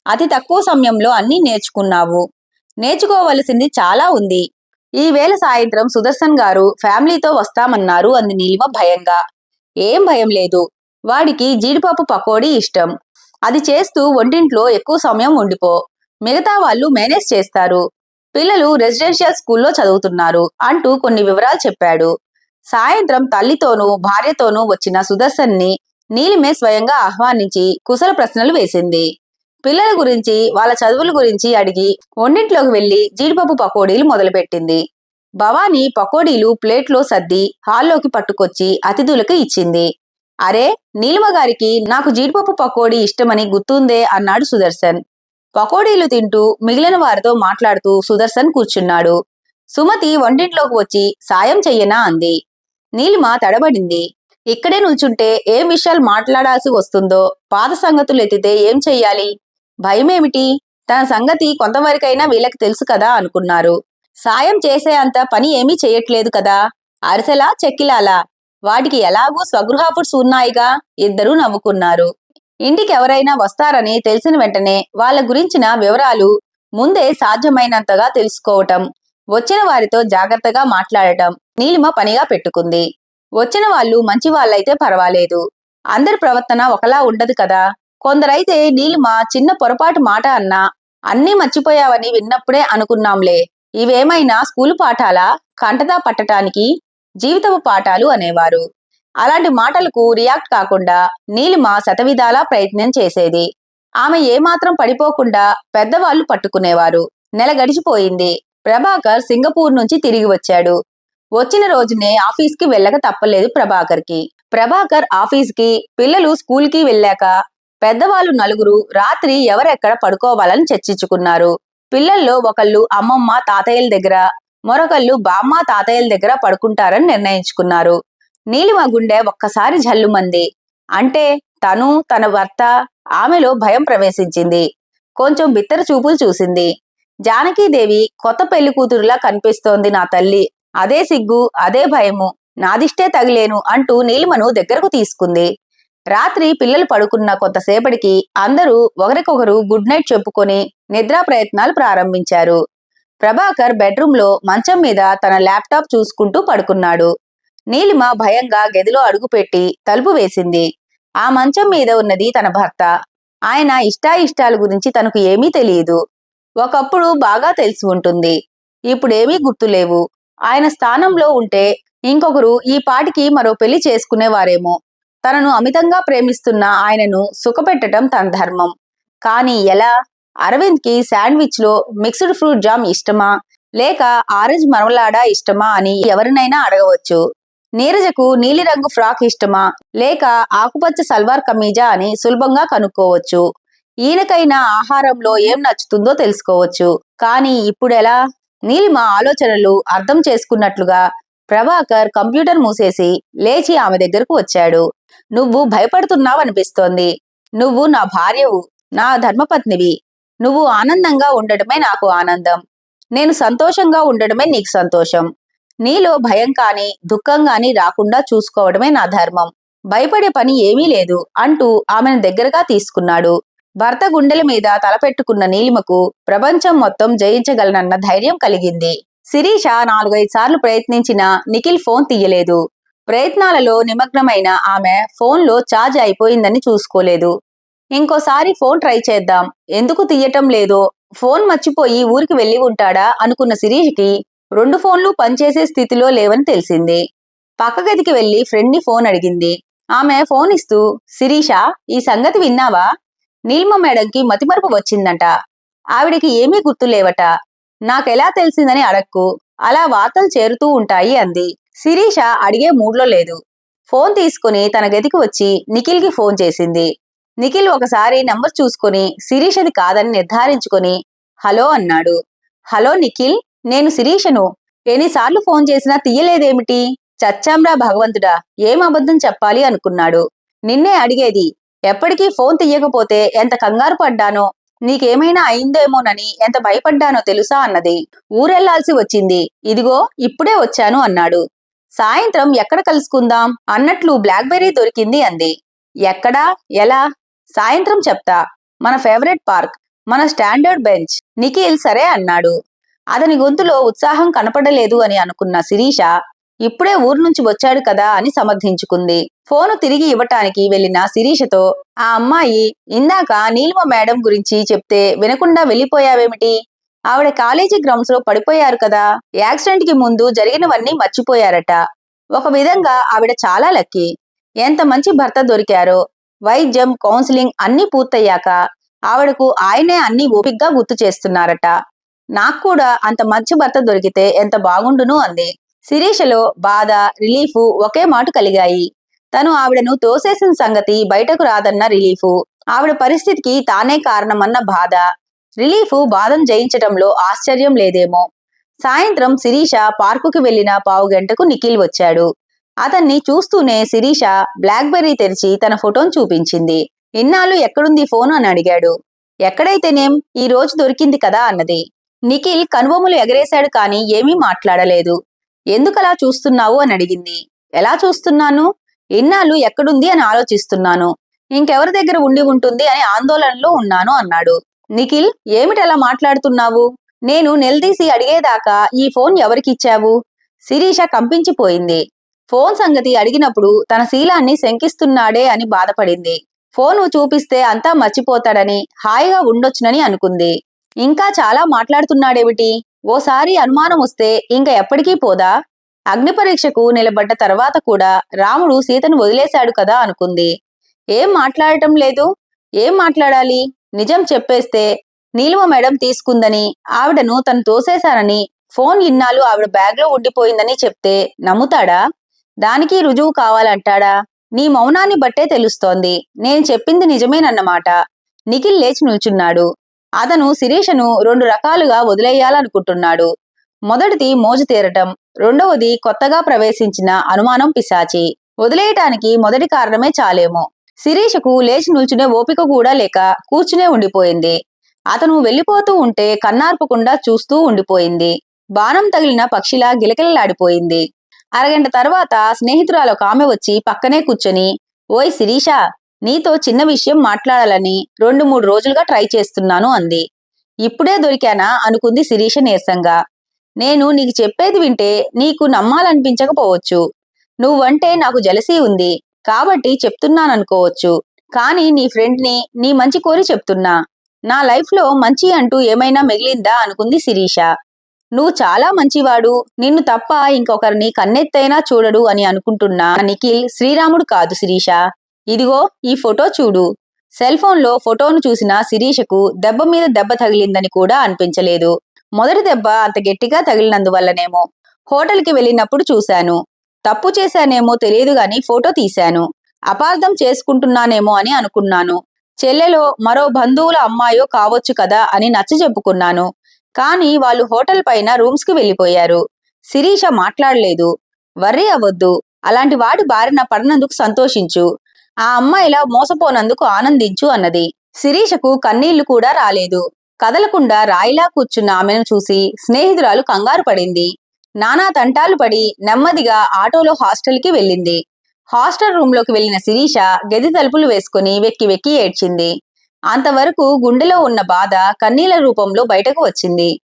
అతి తక్కువ సమయంలో అన్నీ నేర్చుకున్నావు. నేర్చుకోవలసింది చాలా ఉంది. ఈవేళ సాయంత్రం సుదర్శన్ గారు ఫ్యామిలీతో వస్తామన్నారు అంది నీలిమ భయంగా. ఏం భయం లేదు. వాడికి జీడిపప్పు పకోడీ ఇష్టం. అది చేస్తూ వంటింట్లో ఎక్కువ సమయం ఉండిపో. మిగతా వాళ్ళు మేనేజ్ చేస్తారు. పిల్లలు రెసిడెన్షియల్ స్కూల్లో చదువుతున్నారు అంటూ కొన్ని వివరాలు చెప్పాడు. సాయంత్రం తల్లితోనూ భార్యతోనూ వచ్చిన సుదర్శన్ని నీలిమే స్వయంగా ఆహ్వానించి కుశల ప్రశ్నలు వేసింది. పిల్లల గురించి వాళ్ళ చదువుల గురించి అడిగి వంటింట్లోకి వెళ్లి జీడిపప్పు పకోడీలు మొదలుపెట్టింది. భవానీ పకోడీలు ప్లేట్లో సర్ది హాల్లోకి పట్టుకొచ్చి అతిథులకు ఇచ్చింది. అరే, నీలిమ గారికి నాకు జీడిపప్పు పకోడీ ఇష్టమని గుర్తుందే అన్నాడు సుదర్శన్. పకోడీలు తింటూ మిగిలిన వారితో మాట్లాడుతూ సుదర్శన్ కూర్చున్నాడు. సుమతి వంటింట్లోకి వచ్చి సాయం చెయ్యనా అంది. నీలిమ తడబడింది. ఇక్కడే నుంచుంటే ఏం విషయాలు మాట్లాడాల్సి వస్తుందో, పాత సంగతులు ఎత్తితే ఏం చెయ్యాలి? భయమేమిటి? తన సంగతి కొంతవరకైనా వీళ్ళకి తెలుసు కదా అనుకున్నారు. సాయం చేసే అంత పని ఏమీ చెయ్యట్లేదు కదా. అరిసెలా చెక్కిలాలా? వాటికి ఎలాగూ స్వగృహ ఫుడ్స్ ఉన్నాయిగా. ఇద్దరూ నవ్వుకున్నారు. ఇంటికి ఎవరైనా వస్తారని తెలిసిన వెంటనే వాళ్ళ గురించిన వివరాలు ముందే సాధ్యమైనంతగా తెలుసుకోవటం, వచ్చిన వారితో జాగ్రత్తగా మాట్లాడటం నీలిమ పనిగా పెట్టుకుంది. వచ్చిన వాళ్ళు మంచి వాళ్ళైతే పర్వాలేదు. అందరి ప్రవర్తన ఒకలా ఉండదు కదా. కొందరైతే నీలిమ చిన్న పొరపాటు మాట అన్నా అన్నీ మర్చిపోయావని విన్నప్పుడే అనుకున్నాంలే, ఇవేమైనా స్కూలు పాఠాలా, కంటదా పట్టటానికి జీవితపు పాఠాలు అనేవారు. అలాంటి మాటలకు రియాక్ట్ కాకుండా నీలిమ శతవిధాలా ప్రయత్నం చేసేది. ఆమె ఏమాత్రం పడిపోకుండా పెద్దవాళ్లు పట్టుకునేవారు. నెల గడిచిపోయింది. ప్రభాకర్ సింగపూర్ నుంచి తిరిగి వచ్చాడు. వచ్చిన రోజునే ఆఫీస్కి వెళ్ళక తప్పలేదు ప్రభాకర్కి. ప్రభాకర్ ఆఫీస్కి, పిల్లలు స్కూల్కి వెళ్ళాక పెద్దవాళ్ళు నలుగురు రాత్రి ఎవరెక్కడ పడుకోవాలని చర్చించుకున్నారు. పిల్లల్లో ఒకళ్ళు అమ్మమ్మ తాతయ్యల దగ్గర, మరొకళ్ళు బామ్మ తాతయ్యల దగ్గర పడుకుంటారని నిర్ణయించుకున్నారు. నీలిమ గుండె ఒక్కసారి జల్లుమంది. అంటే తను, తన భర్త, ఆమెలో భయం ప్రవేశించింది. కొంచెం బిత్తర చూపులు చూసింది. జానకీదేవి కొత్త పెళ్లి కూతురులా కనిపిస్తోంది నా తల్లి. అదే సిగ్గు, అదే భయము. నాదిష్టే తగిలేను అంటూ నీలిమను దగ్గరకు తీసుకుంది. రాత్రి పిల్లలు పడుకున్న కొంతసేపటికి అందరూ ఒకరికొకరు గుడ్ నైట్ చెప్పుకొని నిద్రా ప్రయత్నాలు ప్రారంభించారు. ప్రభాకర్ బెడ్రూంలో మంచం మీద తన ల్యాప్టాప్ చూసుకుంటూ పడుకున్నాడు. నీలిమ భయంగా గదిలో అడుగుపెట్టి తలుపు వేసింది. ఆ మంచం మీద ఉన్నది తన భర్త. ఆయన ఇష్టాయిష్టాల గురించి తనకు ఏమీ తెలియదు. ఒకప్పుడు బాగా తెలిసి ఉంటుంది. ఇప్పుడేమీ గుర్తులేవు. ఆయన స్థానంలో ఉంటే ఇంకొకరు ఈ పాటికి మరో పెళ్లి చేసుకునేవారేమో. తనను అమితంగా ప్రేమిస్తున్న ఆయనను సుఖపెట్టడం తన ధర్మం. కానీ ఎలా? అరవింద్కి శాండ్విచ్లో మిక్స్డ్ ఫ్రూట్ జామ్ ఇష్టమా, లేక ఆరెంజ్ మరమలాడా ఇష్టమా అని ఎవరినైనా అడగవచ్చు. నీరజకు నీలిరంగు ఫ్రాక్ ఇష్టమా, లేక ఆకుపచ్చ సల్వార్ కమీజా అని సులభంగా కనుక్కోవచ్చు. ఈయనకైనా ఆహారంలో ఏం నచ్చుతుందో తెలుసుకోవచ్చు. కానీ ఇప్పుడెలా? నీలిమ ఆలోచనలు అర్థం చేసుకున్నట్లుగా ప్రభాకర్ కంప్యూటర్ మూసేసి లేచి ఆమె దగ్గరకు వచ్చాడు. నువ్వు భయపడుతున్నావనిపిస్తోంది. నువ్వు నా భార్యవు, నా ధర్మపత్నివి. నువ్వు ఆనందంగా ఉండడమే నాకు ఆనందం. నేను సంతోషంగా ఉండడమే నీకు సంతోషం. నీలో భయం కానీ దుఃఖం కానీ రాకుండా చూసుకోవడమే నా ధర్మం. భయపడే పని ఏమీ లేదు అంటూ ఆమెను దగ్గరగా తీసుకున్నాడు. భర్త గుండెల మీద తలపెట్టుకున్న నీలిమకు ప్రపంచం మొత్తం జయించగలనన్న ధైర్యం కలిగింది. శిరీష 4-5 సార్లు ప్రయత్నించినా నిఖిల్ ఫోన్ తీయలేదు. ప్రయత్నాలలో నిమగ్నమైన ఆమె ఫోన్లో ఛార్జ్ అయిపోయిందని చూసుకోలేదు. ఇంకోసారి ఫోన్ ట్రై చేద్దాం, ఎందుకు తీయటం లేదో, ఫోన్ మర్చిపోయి ఊరికి వెళ్లి ఉంటాడా అనుకున్న శిరీషకి 2 ఫోన్లు పనిచేసే స్థితిలో లేవని తెలిసింది. పక్క గదికి వెళ్లి ఫ్రెండ్ని ఫోన్ అడిగింది. ఆమె ఫోన్ ఇస్తూ, శిరీష, ఈ సంగతి విన్నావా? నీలిమ మేడంకి మతిమరుపు వచ్చిందట. ఆవిడికి ఏమీ గుర్తులేవట. నాకెలా తెలిసిందని అడక్కు, అలా వార్తలు చేరుతూ ఉంటాయి అంది. శిరీష అడిగే మూడ్లో లేదు. ఫోన్ తీసుకుని తన గదికి వచ్చి నిఖిల్కి ఫోన్ చేసింది. నిఖిల్ ఒకసారి నంబర్ చూసుకుని శిరీషది కాదని నిర్ధారించుకొని హలో అన్నాడు. హలో నిఖిల్, నేను శిరీషను. ఎన్నిసార్లు ఫోన్ చేసినా తీయలేదేమిటి? చచ్చాంరా భగవంతుడా, ఏం అబద్ధం చెప్పాలి అనుకున్నాడు. నిన్నే అడిగేది. ఎప్పటికీ ఫోన్ తీయకపోతే ఎంత కంగారు పడ్డానో, నీకేమైనా అయిందేమోనని ఎంత భయపడ్డానో తెలుసా అన్నది. ఊరెళ్లాల్సి వచ్చింది, ఇదిగో ఇప్పుడే వచ్చాను అన్నాడు. సాయంత్రం ఎక్కడ కలుసుకుందాం అన్నట్లు బ్లాక్బెర్రీ దొరికింది అంది. ఎక్కడా, ఎలా? సాయంత్రం చెప్తా. మన ఫేవరెట్ పార్క్, మన స్టాండర్డ్ బెంచ్. నిఖిల్ సరే అన్నాడు. అతని గొంతులో ఉత్సాహం కనపడలేదు అని అనుకున్న శిరీష ఇప్పుడే ఊరు నుంచి వచ్చాడు కదా అని సమర్థించుకుంది. ఫోను తిరిగి ఇవ్వటానికి వెళ్లిన శిరీషతో, ఆ అమ్మాయి ఇందాక నీలిమ మేడం గురించి చెప్తే వినకుండా వెళ్ళిపోయావేమిటి? ఆవిడ కాలేజీ గ్రౌండ్స్ లో పడిపోయారు కదా, యాక్సిడెంట్ కి ముందు జరిగినవన్నీ మర్చిపోయారట. ఒక విధంగా ఆవిడ చాలా లక్కీ. ఎంత మంచి భర్త దొరికారో. వైద్యం, కౌన్సిలింగ్ అన్నీ పూర్తయ్యాక ఆవిడకు ఆయనే అన్ని ఓపిగ్గా గుర్తు చేస్తున్నారట. నాకు కూడా అంత మంచి భర్త దొరికితే ఎంత బాగుండును అంది. శిరీషలో బాధ, రిలీఫు ఒకే మాట కలిగాయి. తను ఆవిడను తోసేసిన సంగతి బయటకు రాదన్న రిలీఫు, ఆవిడ పరిస్థితికి తానే కారణమన్న బాధ. రిలీఫు బాధను జయించటంలో ఆశ్చర్యం లేదేమో. సాయంత్రం శిరీష పార్కుకి వెళ్లిన 15 గంటకు నిఖిల్ వచ్చాడు. అతన్ని చూస్తూనే శిరీష బ్లాక్బెర్రీ తెరిచి తన ఫోటోను చూపించింది. ఇన్నాళ్ళు ఎక్కడుంది ఫోను అని అడిగాడు. ఎక్కడైతేనేం, ఈ రోజు దొరికింది కదా అన్నది. నిఖిల్ కనుబొమ్మలు ఎగరేశాడు కానీ ఏమీ మాట్లాడలేదు. ఎందుకలా చూస్తున్నావు అని అడిగింది. ఎలా చూస్తున్నాను? ఇన్నాళ్ళు ఎక్కడుంది అని ఆలోచిస్తున్నాను. ఇంకెవరి దగ్గర ఉండి ఉంటుంది అని ఆందోళనలో ఉన్నాను అన్నాడు. నిఖిల్, ఏమిటలా మాట్లాడుతున్నావు? నేను నిలదీసి అడిగేదాకా ఈ ఫోన్ ఎవరికిచ్చావు? శిరీష కంపించిపోయింది. ఫోన్ సంగతి అడిగినప్పుడు తన శీలాన్ని శంకిస్తున్నాడే అని బాధపడింది. ఫోను చూపిస్తే అంతా మర్చిపోతాడని, హాయిగా ఉండొచ్చునని అనుకుంది. ఇంకా చాలా మాట్లాడుతున్నాడేమిటి? ఓసారి అనుమానం వస్తే ఇంక ఎప్పటికీ పోదా? అగ్నిపరీక్షకు నిలబడ్డ తర్వాత కూడా రాముడు సీతను వదిలేశాడు కదా అనుకుంది. ఏం మాట్లాడటం లేదు? ఏం మాట్లాడాలి? నిజం చెప్పేస్తే నీలిమ మేడం తీసుకుందని, ఆవిడను తను తోసేశానని, ఫోన్ ఇన్నాళ్ళు ఆవిడ బ్యాగ్లో ఉండిపోయిందని చెప్తే నమ్ముతాడా? దానికి రుజువు కావాలంటాడా? నీ మౌనాన్ని బట్టే తెలుస్తోంది నేను చెప్పింది నిజమేనన్నమాట. నిఖిల్ లేచి నిల్చున్నాడు. అతను శిరీషను 2 రకాలుగా వదిలేయాలనుకుంటున్నాడు. మొదటిది మోజు తీరటం, రెండవది కొత్తగా ప్రవేశించిన అనుమానం పిశాచి. వదిలేయటానికి మొదటి కారణమే చాలేమో. శిరీషకు లేచి నిల్చునే ఓపిక కూడా లేక కూర్చునే ఉండిపోయింది. అతను వెళ్ళిపోతూ ఉంటే కన్నార్పకుండా చూస్తూ ఉండిపోయింది. బాణం తగిలిన పక్షిలా గిలకిలలాడిపోయింది. అరగంట తర్వాత స్నేహితురాలొక ఆమె వచ్చి పక్కనే కూర్చొని, ఓయ్ శిరీష, నీతో చిన్న విషయం మాట్లాడాలని 2-3 రోజులుగా ట్రై చేస్తున్నాను అంది. ఇప్పుడే దొరికానా అనుకుంది శిరీష నీరసంగా. నేను నీకు చెప్పేది వింటే నీకు నమ్మాలనిపించకపోవచ్చు. నువ్వంటే నాకు జలసీ ఉంది. కాబట్టి చెప్తున్నాననుకోవచ్చు. కానీ నీ ఫ్రెండ్ని నీ మంచి కోరి చెప్తున్నా. నా లైఫ్లో మంచి అంటూ ఏమైనా మిగిలిందా అనుకుంది శిరీష. నువ్వు చాలా మంచివాడు, నిన్ను తప్ప ఇంకొకరిని కన్నెత్తైనా చూడడు అని అనుకుంటున్నా నిఖిల్ శ్రీరాముడు కాదు శిరీష. ఇదిగో ఈ ఫోటో చూడు. సెల్ ఫోన్లో ఫోటోను చూసిన శిరీషకు దెబ్బ మీద దెబ్బ తగిలిందని కూడా అనిపించలేదు. మొదటి దెబ్బ అంత గట్టిగా తగిలినందువల్లనేమో. హోటల్కి వెళ్ళినప్పుడు చూశాను. తప్పు చేశానేమో తెలియదు గాని ఫోటో తీశాను. అపార్థం చేసుకుంటున్నానేమో అని అనుకున్నాను. చెల్లెలో మరో బంధువుల అమ్మాయో కావచ్చు కదా అని నచ్చజెప్పుకున్నాను. కానీ వాళ్ళు హోటల్ పైన రూమ్స్కి వెళ్ళిపోయారు. శిరీష మాట్లాడలేదు. వర్రీ అవ్వొద్దు. అలాంటి వాడి బారిన పడినందుకు సంతోషించు. ఆ అమ్మాయిలా మోసపోనందుకు ఆనందించు అన్నది. శిరీషకు కన్నీళ్లు కూడా రాలేదు. కదలకుండా రాయిలా కూర్చున్న ఆమెను చూసి స్నేహితురాలు కంగారు పడింది. నానా తంటాలు పడి నెమ్మదిగా ఆటోలో హాస్టల్కి వెళ్ళింది. హాస్టల్ రూంలోకి వెళ్లిన శిరీష గది తలుపులు వేసుకుని వెక్కి వెక్కి ఏడ్చింది. అంతవరకు గుండెలో ఉన్న బాధ కన్నీళ్ల రూపంలో బయటకు వచ్చింది.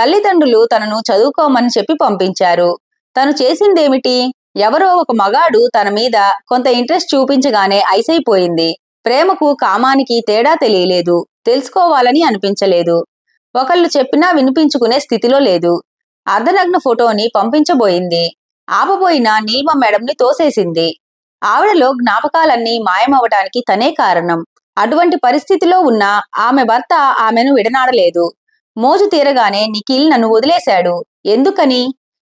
తల్లిదండ్రులు తనను చదువుకోమని చెప్పి పంపించారు. తను చేసిందేమిటి? ఎవరో ఒక మగాడు తన మీద కొంత ఇంట్రెస్ట్ చూపించగానే ఐసైపోయింది. ప్రేమకు కామానికి తేడా తెలియలేదు. తెలుసుకోవాలని అనిపించలేదు. ఒకళ్ళు చెప్పినా వినిపించుకునే స్థితిలో లేదు. అర్ధనగ్న ఫోటోని పంపించబోయింది. ఆపబోయిన నీలిమ మేడంని తోసేసింది. ఆవిడలో జ్ఞాపకాలన్నీ మాయమవటానికి తనే కారణం. అటువంటి పరిస్థితిలో ఉన్న ఆమె భర్త ఆమెను విడనాడలేదు. మోజు తీరగానే నిఖిల్ నన్ను వదిలేశాడు. ఎందుకని?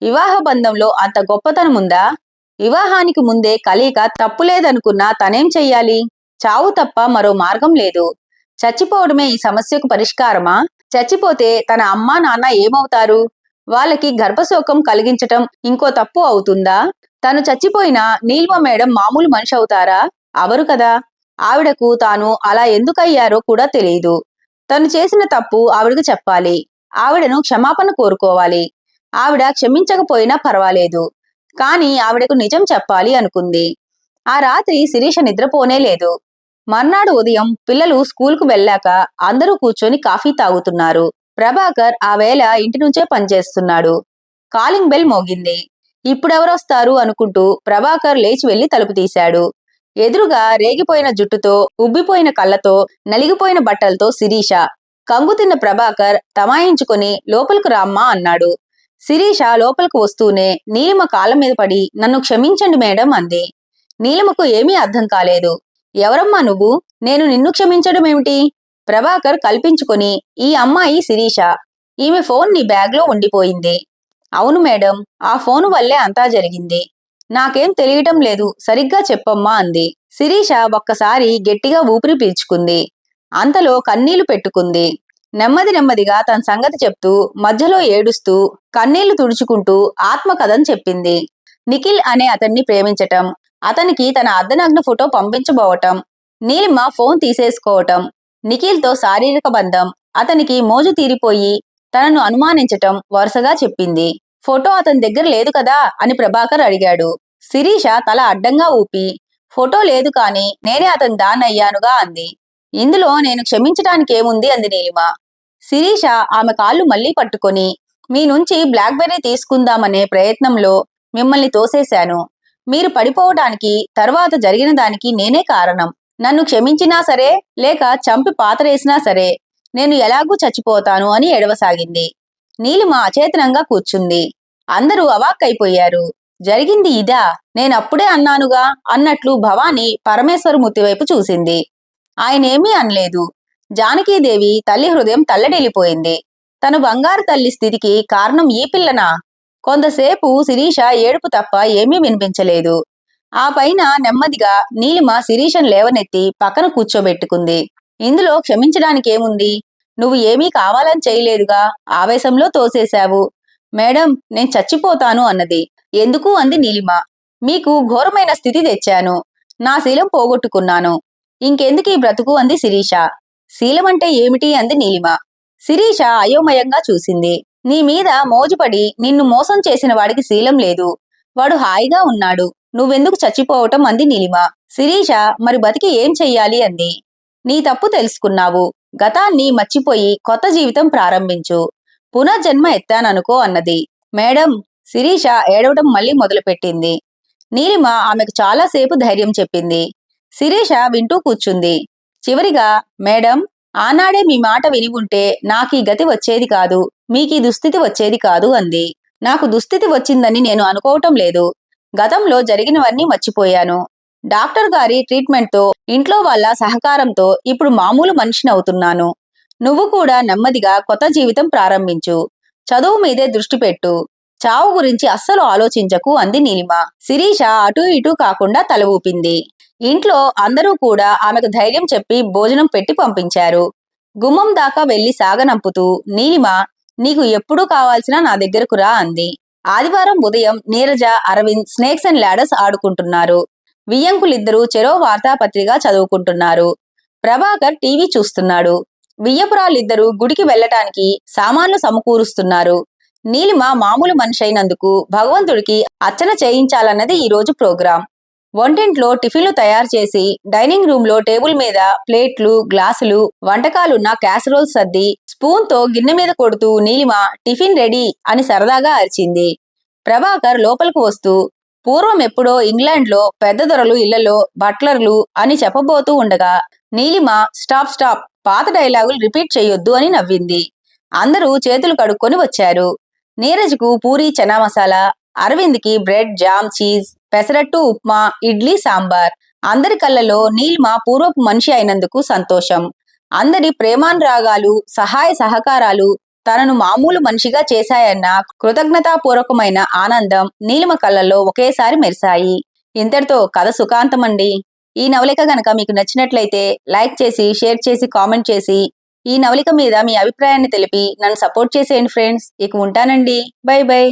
వివాహ బంధంలో అంత గొప్పతనముందా? వివాహానికి ముందే కలయిక తప్పులేదనుకున్నా తనేం చెయ్యాలి? చావు తప్ప మరో మార్గం లేదు. చచ్చిపోవడమే ఈ సమస్యకు పరిష్కారమా? చచ్చిపోతే తన అమ్మా నాన్న ఏమవుతారు? వాళ్ళకి గర్భశోకం కలిగించటం ఇంకో తప్పు అవుతుందా? తను చచ్చిపోయినా నీలిమ మేడం మామూలు మనిషి అవుతారా? అవరు కదా. ఆవిడకు తాను అలా ఎందుకయ్యారో కూడా తెలియదు. తను చేసిన తప్పు ఆవిడకు చెప్పాలి. ఆవిడను క్షమాపణ కోరుకోవాలి. ఆవిడ క్షమించకపోయినా పర్వాలేదు. కానీ ఆవిడకు నిజం చెప్పాలి అనుకుంది. ఆ రాత్రి శిరీష నిద్రపోనే లేదు. మర్నాడు ఉదయం పిల్లలు స్కూల్కు వెళ్ళాక అందరూ కూర్చొని కాఫీ తాగుతున్నారు. ప్రభాకర్ ఆ వేళ ఇంటి నుంచే పనిచేస్తున్నాడు. కాలింగ్ బెల్ మోగింది. ఇప్పుడెవరొస్తారు అనుకుంటూ ప్రభాకర్ లేచి వెళ్లి తలుపు తీశాడు. ఎదురుగా రేగిపోయిన జుట్టుతో, ఉబ్బిపోయిన కళ్ళతో, నలిగిపోయిన బట్టలతో శిరీష. కంగుతిన్న ప్రభాకర్ తమాయించుకొని లోపలకు రామ్మా అన్నాడు. శిరీష లోపలకు వస్తూనే నీలిమ కాళ్ళ మీద పడి నన్ను క్షమించండి మేడం అంది. నీలిమకు ఏమీ అర్థం కాలేదు. ఎవరమ్మా నువ్వు? నేను నిన్ను క్షమించడం ఏమిటి? ప్రభాకర్ కల్పించుకొని ఈ అమ్మాయి శిరీష. ఈమె ఫోన్ నీ బ్యాగ్లో ఉండిపోయింది. అవును మేడం, ఆ ఫోను వల్లే అంతా జరిగింది. నాకేం తెలియటం లేదు, సరిగ్గా చెప్పమ్మా అంది. శిరీష ఒక్కసారి గట్టిగా ఊపిరి పీల్చుకుంది. అంతలో కన్నీళ్లు పెట్టుకుంది. నెమ్మదిగా తన సంగతి చెప్తూ, మధ్యలో ఏడుస్తూ, కన్నీళ్లు తుడుచుకుంటూ ఆత్మకథం చెప్పింది. నిఖిల్ అనే అతన్ని ప్రేమించటం, అతనికి తన అర్ధనగ్న ఫోటో పంపించబోవటం, నీలిమ ఫోన్ తీసేసుకోవటం, నిఖిల్తో శారీరక బంధం, అతనికి మోజు తీరిపోయి తనను అనుమానించటం వరుసగా చెప్పింది. ఫోటో అతని దగ్గర లేదు కదా అని ప్రభాకర్ అడిగాడు. శిరీష తల అడ్డంగా ఊపి, ఫోటో లేదు కాని నేనే అతని దాన్నయ్యానుగా అంది. ఇందులో నేను క్షమించటానికేముంది అంది నీలిమ. శిరీష ఆమె కాళ్ళు మళ్లీ పట్టుకొని, మీ నుంచి బ్లాక్బెర్రీ తీసుకుందామనే ప్రయత్నంలో మిమ్మల్ని తోసేశాను. మీరు పడిపోవటానికి, తర్వాత జరిగిన దానికి నేనే కారణం. నన్ను క్షమించినా సరే, లేక చంపి పాతరేసినా సరే, నేను ఎలాగూ చచ్చిపోతాను అని ఎడవసాగింది. నీలిమ అచేతనంగా కూర్చుంది. అందరూ అవాక్కైపోయారు. జరిగింది ఇదా? నేనప్పుడే అన్నానుగా అన్నట్లు భవాని పరమేశ్వరమూర్తి వైపు చూసింది. ఆయనేమీ అనలేదు. జానకీదేవి తల్లి హృదయం తల్లడిల్లిపోయింది. తన బంగారు తల్లి స్థితికి కారణం ఈ పిల్లనా? కొంతసేపు శిరీష ఏడుపు తప్ప ఏమీ వినిపించలేదు. ఆ పైన నెమ్మదిగా నీలిమ శిరీషను లేవనెత్తి పక్కన కూర్చోబెట్టుకుంది. ఇందులో క్షమించడానికేముంది? నువ్వు ఏమీ కావాలని చేయలేదుగా, ఆవేశంలో తోసేశావు. మేడం, నేను చచ్చిపోతాను అన్నది. ఎందుకు అంది నీలిమ. మీకు ఘోరమైన స్థితి తెచ్చాను. నా శీలం పోగొట్టుకున్నాను. ఇంకెందుకీ బ్రతుకు అంది శిరీష. శీలమంటే ఏమిటి అంది నీలిమ. శిరీష అయోమయంగా చూసింది. నీ మీద మోజుపడి నిన్ను మోసం చేసిన వాడికి శీలం లేదు. వాడు హాయిగా ఉన్నాడు. నువ్వెందుకు చచ్చిపోవటం అంది నీలిమ. శిరీష మరి బతికి ఏం చెయ్యాలి అంది. నీ తప్పు తెలుసుకున్నావు. గతాన్ని మర్చిపోయి కొత్త జీవితం ప్రారంభించు. పునర్జన్మ ఎత్తాననుకో అన్నది. మేడం, శిరీష ఏడవటం మళ్ళీ మొదలుపెట్టింది. నీలిమ ఆమెకు చాలాసేపు ధైర్యం చెప్పింది. శిరీష వింటూ కూర్చుంది. చివరిగా, మేడం, ఆనాడే మీ మాట విని ఉంటే నాకీ గతి వచ్చేది కాదు, మీకీ దుస్థితి వచ్చేది కాదు అంది. నాకు దుస్థితి వచ్చిందని నేను అనుకోవటం లేదు. గతంలో జరిగినవన్నీ మర్చిపోయాను. డాక్టర్ గారి ట్రీట్మెంట్తో, ఇంట్లో వాళ్ళ సహకారంతో ఇప్పుడు మామూలు మనిషినవుతున్నాను. నువ్వు కూడా నెమ్మదిగా కొత్త జీవితం ప్రారంభించు. చదువు మీదే దృష్టి పెట్టు. చావు గురించి అస్సలు ఆలోచించకు అంది నీలిమ. శిరీష అటూ ఇటూ కాకుండా తల ఊపింది. ఇంట్లో అందరూ కూడా ఆమెకు ధైర్యం చెప్పి భోజనం పెట్టి పంపించారు. గుమ్మం దాకా వెళ్లి సాగనంపుతూ నీలిమ, నీకు ఎప్పుడూ కావాల్సిన నా దగ్గరకు రా అంది. ఆదివారం ఉదయం Neeraja, Aravind snakes and ladders ఆడుకుంటున్నారు. వియ్యంకులిద్దరూ చెరో వార్తాపత్రిక చదువుకుంటున్నారు. ప్రభాకర్ టీవీ చూస్తున్నాడు. వియ్యపురాలిద్దరూ గుడికి వెళ్లటానికి సామాన్లు సమకూరుస్తున్నారు. నీలిమ మామూలు మనిషైనందుకు భగవంతుడికి అర్చన చేయించాలన్నది ఈరోజు ప్రోగ్రాం. వంటింట్లో టిఫిన్లు తయారు చేసి డైనింగ్ రూమ్ లో టేబుల్ మీద ప్లేట్లు, గ్లాసులు, వంటకాలున్న క్యాసరోల్ సర్ది స్పూన్తో గిన్నె మీద కొడుతూ నీలిమ టిఫిన్ రెడీ అని సరదాగా అరిచింది. ప్రభాకర్ లోపలికి వస్తూ, పూర్వం ఎప్పుడో ఇంగ్లాండ్లో పెద్ద దొరలు ఇళ్లలో బట్లర్లు అని చెప్పబోతూ ఉండగా నీలిమ స్టాప్ స్టాప్, పాత డైలాగులు రిపీట్ చేయొద్దు అని నవ్వింది. అందరూ చేతులు కడుక్కొని వచ్చారు. నీరజ్కు పూరీ చనా మసాలా, అరవింద్కి bread, jam, cheese, pesarattu, upma, idli, sambar. అందరి కళ్ళలో నీలిమ పూర్వపు మనిషి అయినందుకు సంతోషం. అందరి ప్రేమానురాగాలు, సహాయ సహకారాలు తనను మామూలు మనిషిగా చేశాయన్న కృతజ్ఞతాపూర్వకమైన ఆనందం నీలిమ కళ్ళల్లో ఒకేసారి మెరిశాయి. ఇంతటితో కథ సుఖాంతమండి. ఈ నవలిక గనక మీకు నచ్చినట్లయితే లైక్ చేసి, షేర్ చేసి, కామెంట్ చేసి, ఈ నవలిక మీద మీ అభిప్రాయాన్ని తెలిపి నన్ను సపోర్ట్ చేసేయండి ఫ్రెండ్స్. ఇక ఉంటానండి. By by.